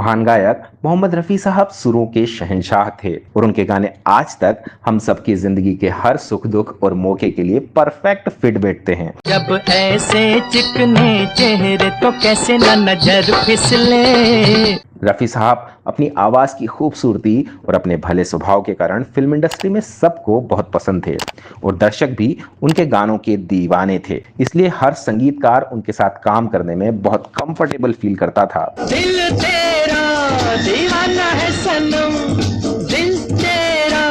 महान गायक मोहम्मद रफ़ी साहब सुरों के शहंशाह थे और उनके गाने आज तक हम सबकी जिंदगी के हर सुख दुख और मौके के लिए परफेक्ट फिट बैठते हैं। जब ऐसे चिकने चेहरे तो कैसे न नजर फिसले। रफ़ी साहब अपनी आवाज़ की खूबसूरती और अपने भले स्वभाव के कारण फिल्म इंडस्ट्री में सबको बहुत पसंद थे और दर्शक भी उनके गानों के दीवाने थे। इसलिए हर संगीतकार उनके साथ काम करने में बहुत कंफर्टेबल फील करता था। दिल तेरा दीवाना है सनम, दिल तेरा।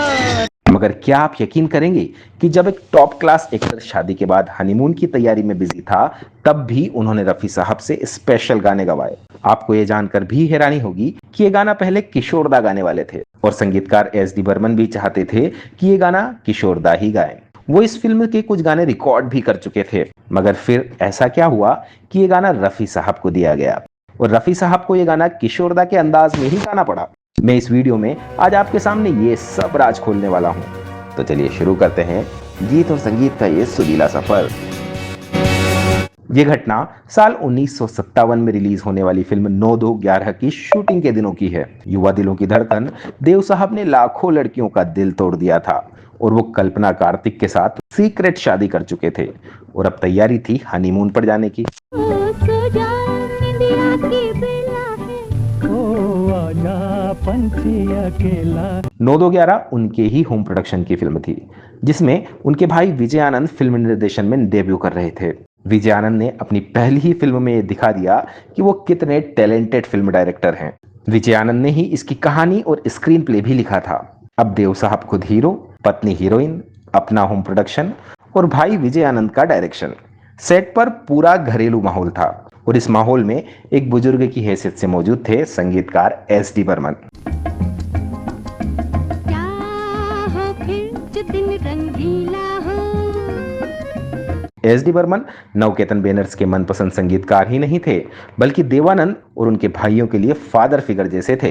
मगर क्या आप यकीन करेंगे कि जब एक टॉप क्लास एक्टर शादी के बाद हनीमून की तैयारी में बिजी था, तब भी उन्होंने रफ़ी साहब से स्पेशल गाने गवाए। आपको ये जानकर भी हैरानी होगी कि ये गाना पहले किशोर दा गाने वाले थे और संगीतकार एस.डी. बर्मन भी चाहते थे कि ये गाना किशोर दा ही गाएं। वो इस फिल्म के कुछ गाने रिकॉर्ड भी कर चुके थे, मगर फिर ऐसा क्या हुआ कि ये गाना रफ़ी साहब को दिया गया और रफ़ी साहब को ये गाना किशोर दा के अंदाज में ही गाना पड़ा। मैं इस वीडियो में आज आपके सामने ये सब राज खोलने वाला हूँ। तो चलिए शुरू करते हैं गीत और संगीत का ये सुरीला सफर। ये घटना साल 1957 में रिलीज होने वाली फिल्म 9-2-11 की शूटिंग के दिनों की है। युवा दिलों की धड़कन देव साहब ने लाखों लड़कियों का दिल तोड़ दिया था और वो कल्पना कार्तिक के साथ सीक्रेट शादी कर चुके थे और अब तैयारी थी हनीमून पर जाने की। 9-2-11 उनके ही होम प्रोडक्शन की फिल्म थी, जिसमें उनके भाई विजय आनंद फिल्म निर्देशन में डेब्यू कर रहे थे। विजय आनंद ने अपनी पहली ही फिल्म में दिखा दिया कि वो कितने टैलेंटेड फिल्म डायरेक्टर हैं। विजय आनंद ने ही इसकी कहानी और स्क्रीन प्ले भी लिखा था। अब देव साहब खुद हीरो, पत्नी हीरोइन, अपना होम प्रोडक्शन और भाई विजय आनंद का डायरेक्शन। सेट पर पूरा घरेलू माहौल था और इस माहौल में एक बुजुर्ग की हैसियत से मौजूद थे संगीतकार एस.डी. बर्मन। एस.डी. बर्मन नवकेतन बैनर्स के मनपसंद संगीतकार ही नहीं थे, बल्कि देवानंद और उनके भाइयों के लिए फादर फिगर जैसे थे।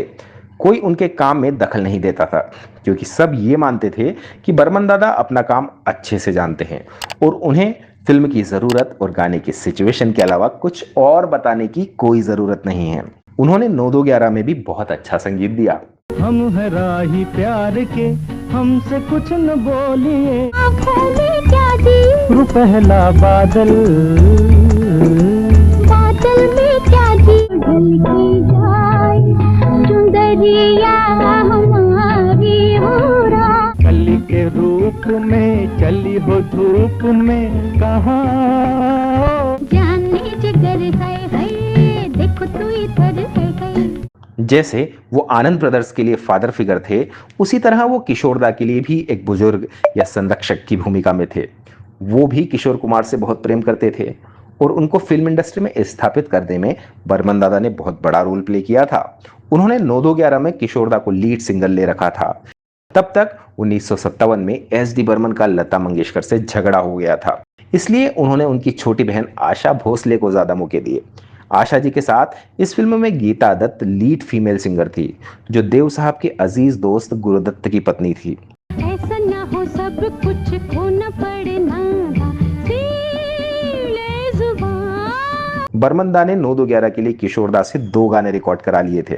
कोई उनके काम में दखल नहीं देता था, क्योंकि सब ये मानते थे कि बर्मन दादा अपना काम अच्छे से जानते हैं और उन्हें फिल्म की जरूरत और गाने की सिचुएशन के अलावा कुछ और बताने की कोई जरूरत नहीं है। उन्होंने 9-2-11 में भी बहुत अच्छा संगीत दिया। हम है राही प्यार के, हमसे कुछ न बोलिए, पहला बादल, बादल में क्या जी, ढलकी जाए चुंदरिया हमारी होरा, कली के रूप में चली हो धूप में, कहाँ जाने जिगर है देखो तू इधर है। जैसे वो आनंद ब्रदर्स के लिए फादर फिगर थे, उसी तरह वो किशोर दा के लिए भी एक बुजुर्ग या संरक्षक की भूमिका में थे। वो भी किशोर कुमार से बहुत प्रेम करते थे और उनको फिल्म इंडस्ट्री में स्थापित करने में बर्मन दादा ने बहुत बड़ा रोल प्ले किया था। उन्होंने 9-2-11 में किशोर दा को लीड सिंगर ले रखा था। तब तक 1957 में एस.डी. बर्मन का लता मंगेशकर से झगड़ा हो गया था, इसलिए उन्होंने उनकी छोटी बहन आशा भोसले को ज्यादा मौके दिए। आशा जी के साथ इस फिल्म में Geeta Dutt lead female singer थी, जो देव साहब के अजीज दोस्त गुरुदत्त की पत्नी थी। ऐसा ना हो सब कुछ खोना पड़े ना, बर्मन दा ने 9-2-11 के लिए किशोर दा से 2 गाने रिकॉर्ड करा लिए थे।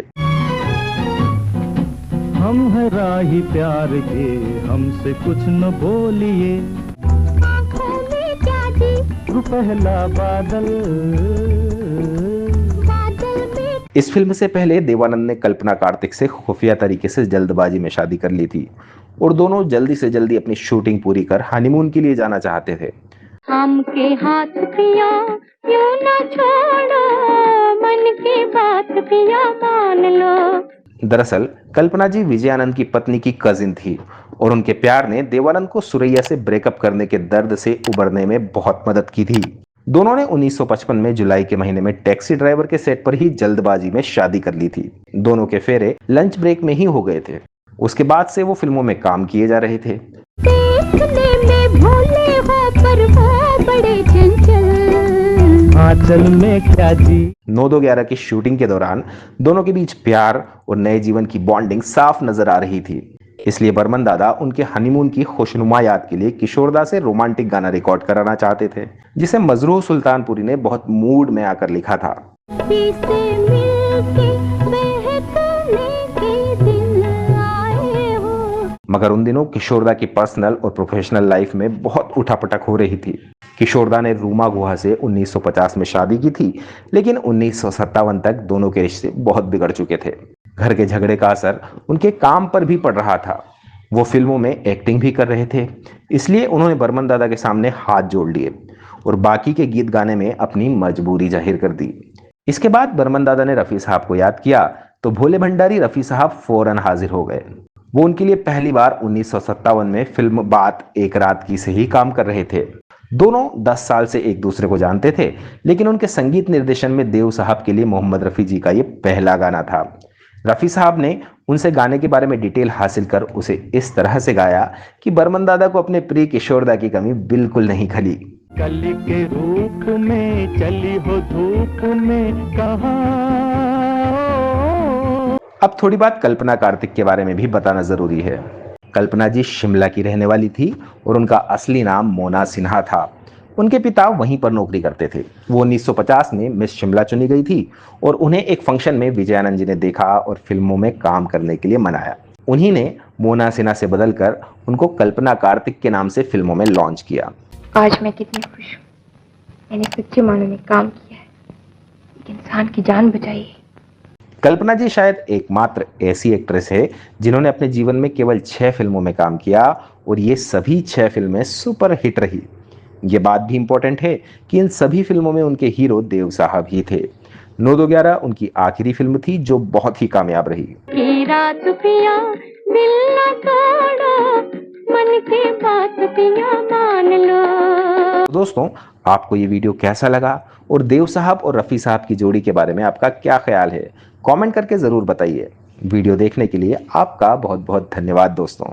हम है राही प्यार के, हमसे कुछ न बोलिए, पहला बादल। इस फिल्म से पहले देवानंद ने कल्पना कार्तिक से खुफिया तरीके से जल्दबाजी में शादी कर ली थी और दोनों जल्दी से जल्दी अपनी शूटिंग पूरी कर हनीमून के लिए जाना चाहते थे। हमके हाथ पिया यूं ना छोड़ो, मन की बात पिया मान लो। दरअसल कल्पना जी विजय आनंद की पत्नी की कजिन थी और उनके प्यार ने देवानंद को सुरैया से ब्रेकअप करने के दर्द से उबरने में बहुत मदद की थी। दोनों ने 1955 में जुलाई के महीने में टैक्सी ड्राइवर के सेट पर ही जल्दबाजी में शादी कर ली थी। दोनों के फेरे लंच ब्रेक में ही हो गए थे। उसके बाद से वो फिल्मों में काम किए जा रहे थे। देखने में भोले हो पर वो बड़े चंचल, आंचल में क्या जी। 9-2-11 की शूटिंग के दौरान दोनों के बीच प्यार और नए जीवन की बॉन्डिंग साफ नजर आ रही थी। इसलिए बर्मन दादा उनके हनीमून की खुशनुमा याद के लिए किशोर दा से रोमांटिक गाना रिकॉर्ड कराना चाहते थे, जिसे मजरूह सुल्तानपुरी ने बहुत मूड में आकर लिखा था। मगर उन दिनों किशोरदा की पर्सनल और प्रोफेशनल लाइफ में बहुत उठापटक हो रही थी। किशोरदा ने रूमा गुहा से 1950 में शादी की थी, लेकिन 1957 तक दोनों के रिश्ते बहुत बिगड़ चुके थे। घर के झगड़े का असर उनके काम पर भी पड़ रहा था। वो फिल्मों में एक्टिंग भी कर रहे थे, इसलिए उन्होंने बर्मन दादा के सामने हाथ जोड़ लिए और बाकी के गीत गाने में अपनी मजबूरी जाहिर कर दी। इसके बाद बर्मन दादा ने रफ़ी साहब को याद किया तो भोले भंडारी रफ़ी साहब फौरन हाजिर हो गए। वो उनके लिए पहली बार 1957 में फिल्म बात एक रात की से ही काम कर रहे थे। दोनों 10 साल से एक दूसरे को जानते थे, लेकिन उनके संगीत निर्देशन में देव साहब के लिए मोहम्मद रफ़ी जी का ये पहला गाना था। रफ़ी साहब ने उनसे गाने के बारे में डिटेल हासिल कर उसे इस तरह से गाया कि बर्मन दादा को अपने प्रिय किशोरदा की कमी बिल्कुल नहीं खली। कली के रूप में चली हो धूप में कहाँ। अब थोड़ी बात कल्पना कार्तिक के बारे में भी बताना जरूरी है। कल्पना जी शिमला की रहने वाली थी और उनका असली नाम मोना सिन्हा था। उनके पिता वहीं पर नौकरी करते थे। वो 1950 में मिस शिमला चुनी गई थी और उन्हें एक फंक्शन में विजयानंद जी ने देखा और फिल्मों में काम करने के लिए मनाया। उन्हीं ने मोना सिन्हा से बदलकर उनको कल्पना कार्तिक के नाम से फिल्मों में लॉन्च किया। आज मैं कितनी खुश हूँ। मैंने सच्चे मानों में काम किया है, एक इंसान की जान बचाई है। कल्पना जी शायद एकमात्र ऐसी एक्ट्रेस है जिन्होंने अपने जीवन में केवल 6 फिल्मों में काम किया और ये सभी 6 फिल्में सुपर हिट रही। ये बात भी इंपॉर्टेंट है कि इन सभी फिल्मों में उनके हीरो देव साहब ही थे। 9-2-11 उनकी आखिरी फिल्म थी जो बहुत ही कामयाब रही। ये रात पिया दिल न तोड़ो, मन की बात पिया मान लो। दोस्तों, आपको ये वीडियो कैसा लगा और देव साहब और रफ़ी साहब की जोड़ी के बारे में आपका क्या ख्याल है? कमेंट करके ज़रूर बताइए। वीडियो देखने के लिए आपका बहुत बहुत धन्यवाद दोस्तों।